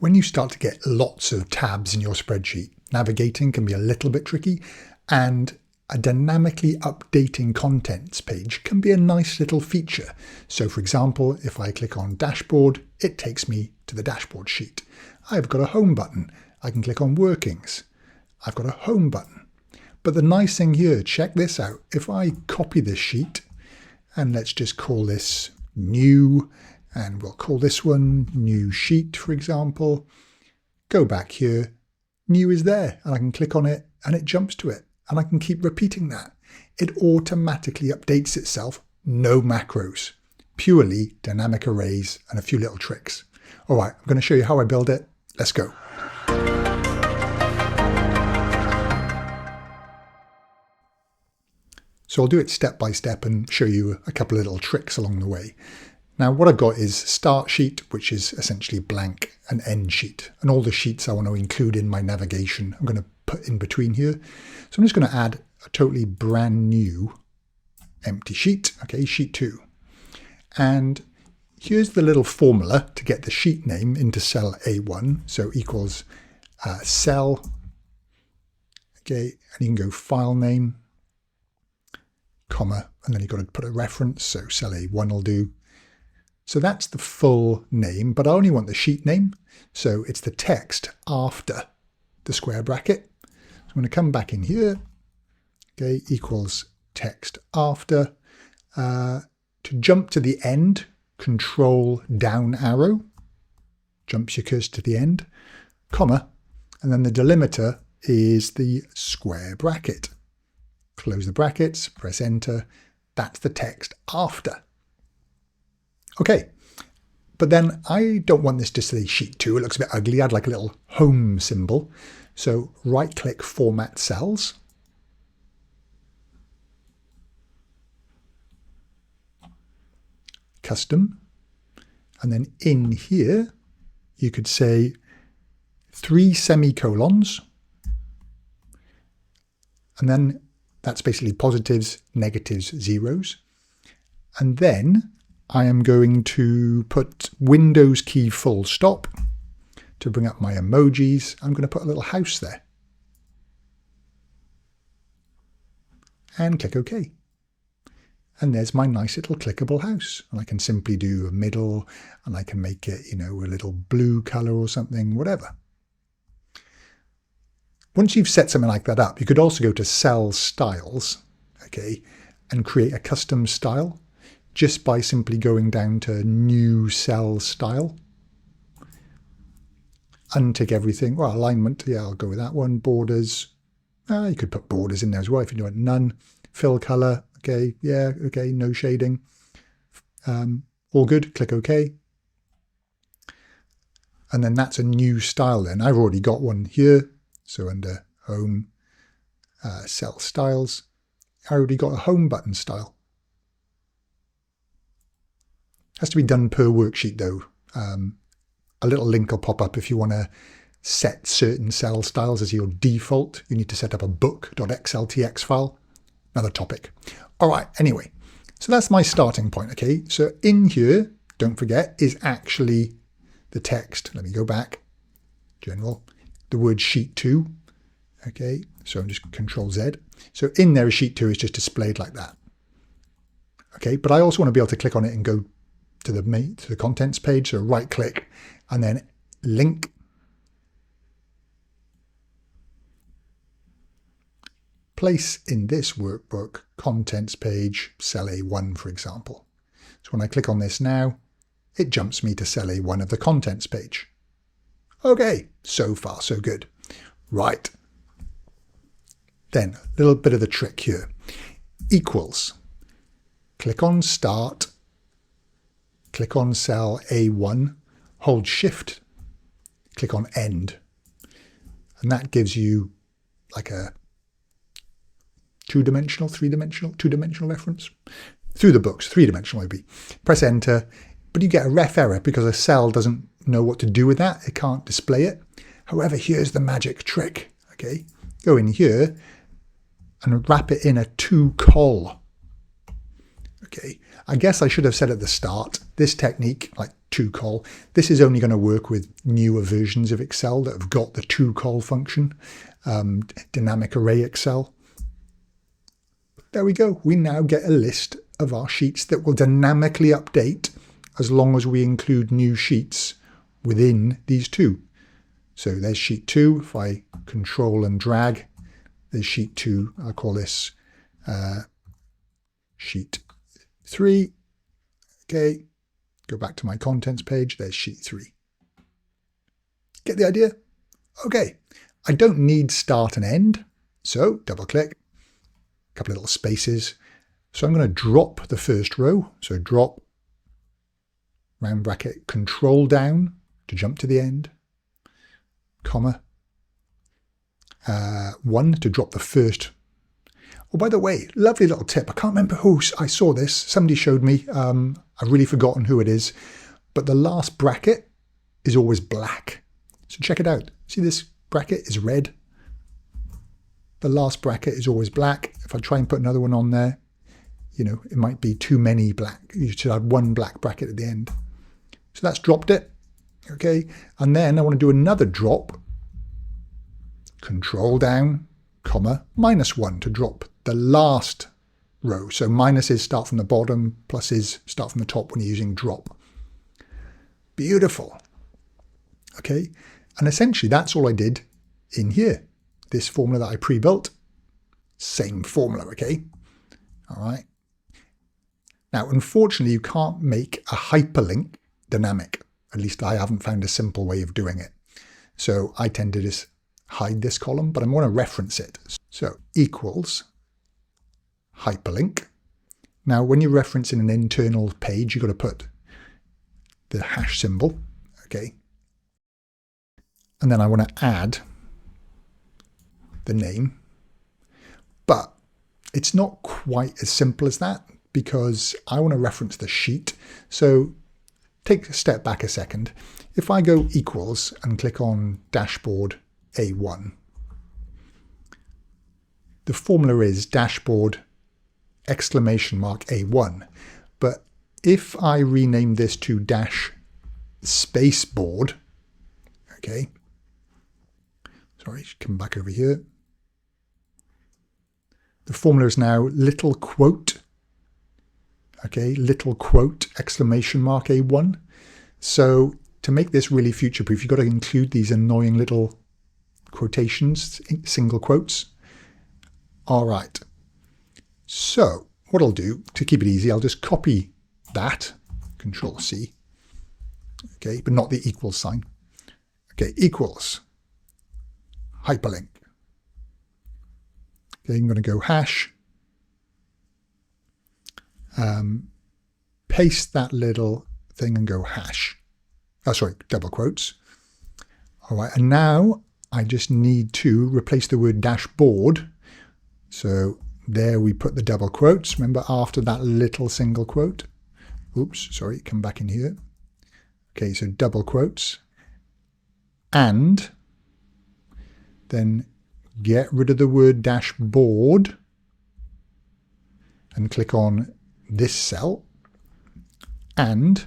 When you start to get lots of tabs in your spreadsheet, navigating can be a little bit tricky, and a dynamically updating contents page can be a nice little feature. So for example, if I click on Dashboard, it takes me to the Dashboard sheet. I've got a Home button. I can click on Workings. I've got a Home button. But the nice thing here, check this out. If I copy this sheet, and let's just call this New, and we'll call this one New Sheet, for example. Go back here, New is there, and I can click on it, and it jumps to it. And I can keep repeating that. It automatically updates itself, no macros, purely dynamic arrays and a few little tricks. All right, I'm going to show you how I build it. Let's go. So I'll do it step by step and show you a couple of little tricks along the way. Now what I've got is Start Sheet, which is essentially blank, and End Sheet. And all the sheets I want to include in my navigation, I'm going to put in between here. So I'm just going to add a totally brand new empty sheet, okay, sheet 2. And here's the little formula to get the sheet name into cell A1. So equals cell, okay, and you can go file name, comma, and then you've got to put a reference, so cell A1 will do. So that's the full name, but I only want the sheet name. So it's the text after the square bracket. So I'm going to come back in here, okay, equals text after. To jump to the end, control down arrow, jumps your cursor to the end, comma, and then the delimiter is the square bracket. Close the brackets, press enter. That's the text after. Okay, but then I don't want this to say sheet 2. It looks a bit ugly. I'd like a little home symbol. So right click, format cells. Custom. And then in here, you could say 3 semicolons. And then that's basically positives, negatives, zeros. And then I am going to put Windows key full stop to bring up my emojis. I'm going to put a little house there. And click OK. And there's my nice little clickable house. And I can simply do a middle, and I can make it, you know, a little blue color or something, whatever. Once you've set something like that up, you could also go to Cell Styles, okay, and create a custom style just by simply going down to New Cell Style. Untick everything. Well, alignment, yeah, I'll go with that one. Borders, you could put borders in there as well if you want none. Fill color, okay, yeah, okay, no shading. All good, click OK. And then that's a new style then. I've already got one here. So under Home, Cell Styles, I already got a Home button style. Has to be done per worksheet though. A little link will pop up if you want to set certain cell styles as your default. You need to set up a book.xltx file. Another topic. All right, anyway, so that's my starting point, okay? So in here, don't forget, is actually the text. Let me go back. General. The word sheet 2. Okay, so I'm just Control Z. So in there, sheet 2 is just displayed like that. Okay, but I also want to be able to click on it and go to the contents page. So right click and then link. Place in this workbook contents page, cell A1, for example. So when I click on this now, it jumps me to cell A1 of the contents page. Okay, so far so good. Right. Then a little bit of the trick here. Equals. Click on Start. Click on cell A1. Hold Shift. Click on End. And that gives you like a two-dimensional, two-dimensional reference. Through the books, three-dimensional maybe. Press Enter. But you get a ref error because a cell doesn't know what to do with that. It can't display it. However, here's the magic trick. Okay, go in here and wrap it in a TOCOL. Okay, I guess I should have said at the start, this technique, like TOCOL. This is only going to work with newer versions of Excel that have got the TOCOL function, dynamic array Excel. There we go. We now get a list of our sheets that will dynamically update as long as we include new sheets within these two. So there's sheet 2. If I control and drag, there's sheet 2. I'll call this sheet 3. Okay, go back to my contents page. There's sheet 3. Get the idea? Okay, I don't need start and end. So double click, a couple of little spaces. So I'm going to drop the first row. So drop, round bracket, control down to jump to the end, comma, 1 to drop the first. Oh, by the way, lovely little tip. I can't remember who I saw this. Somebody showed me. I've really forgotten who it is. But the last bracket is always black. So check it out. See, this bracket is red. The last bracket is always black. If I try and put another one on there, you know, it might be too many black. You should have one black bracket at the end. So that's dropped it. Okay. And then I want to do another drop. Control down, comma, -1 to drop the last row. So minuses start from the bottom, pluses start from the top when you're using drop. Beautiful. Okay. And essentially that's all I did in here. This formula that I pre-built, same formula. Okay. All right. Now, unfortunately, you can't make a hyperlink dynamic. At least I haven't found a simple way of doing it. So I tend to just hide this column, but I'm going to reference it. So equals hyperlink. Now, when you're referencing an internal page, you've got to put the hash symbol. Okay. And then I want to add the name. But it's not quite as simple as that because I want to reference the sheet. So take a step back a second. If I go equals and click on dashboard A1, the formula is dashboard exclamation mark A1. But if I rename this to dash space board, okay, sorry, come back over here. The formula is now little quote, okay, little quote exclamation mark A1. So to make this really future-proof, you've got to include these annoying little quotations, single quotes. All right. So what I'll do to keep it easy, I'll just copy that, Control C, okay, but not the equals sign. Okay, equals hyperlink. Okay, I'm going to go hash, paste that little thing and go hash. Oh, sorry, double quotes. All right, and now I just need to replace the word dashboard. So there we put the double quotes. Remember, after that little single quote. Oops, sorry, come back in here. Okay, so double quotes. And then get rid of the word dashboard and click on this cell and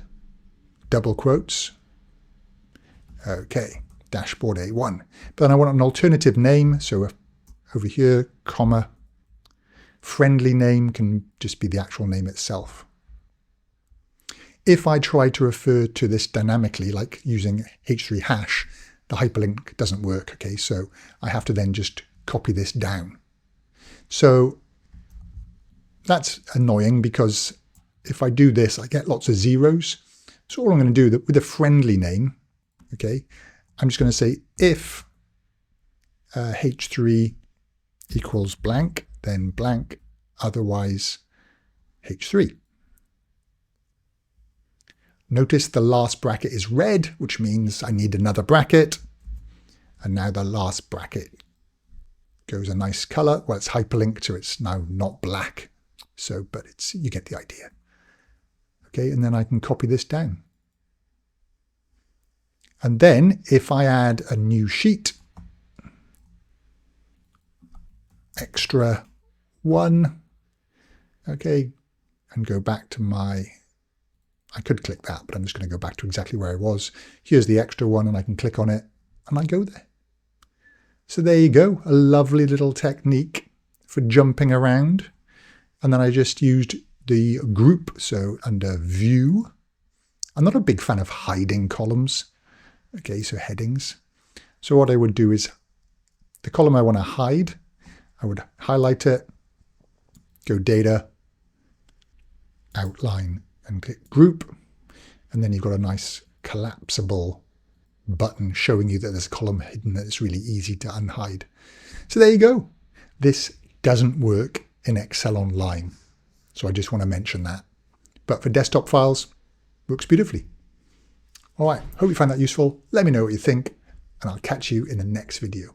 double quotes. Okay, dashboard A1. But then I want an alternative name. So over here, comma, friendly name can just be the actual name itself. If I try to refer to this dynamically, like using H3 hash, the hyperlink doesn't work. Okay, so I have to then just copy this down. So that's annoying because if I do this, I get lots of zeros. So all I'm going to do with a friendly name, okay, I'm just going to say if H3 equals blank, then blank, otherwise H3. Notice the last bracket is red, which means I need another bracket. And now the last bracket goes a nice color. Well, it's hyperlinked, so it's now not black. So, but it's, you get the idea. Okay, and then I can copy this down. And then if I add a new sheet, extra 1, okay, and go back to my, I could click that, but I'm just going to go back to exactly where I was. Here's the extra one, and I can click on it, and I go there. So there you go, a lovely little technique for jumping around. And then I just used the group, so under View. I'm not a big fan of hiding columns. Okay, so headings. So what I would do is, the column I want to hide, I would highlight it, go Data, Outline, and click Group. And then you've got a nice collapsible button showing you that there's a column hidden that it's really easy to unhide. So there you go. This doesn't work in Excel Online. So I just want to mention that. But for desktop files, works beautifully. All right, hope you find that useful. Let me know what you think, and I'll catch you in the next video.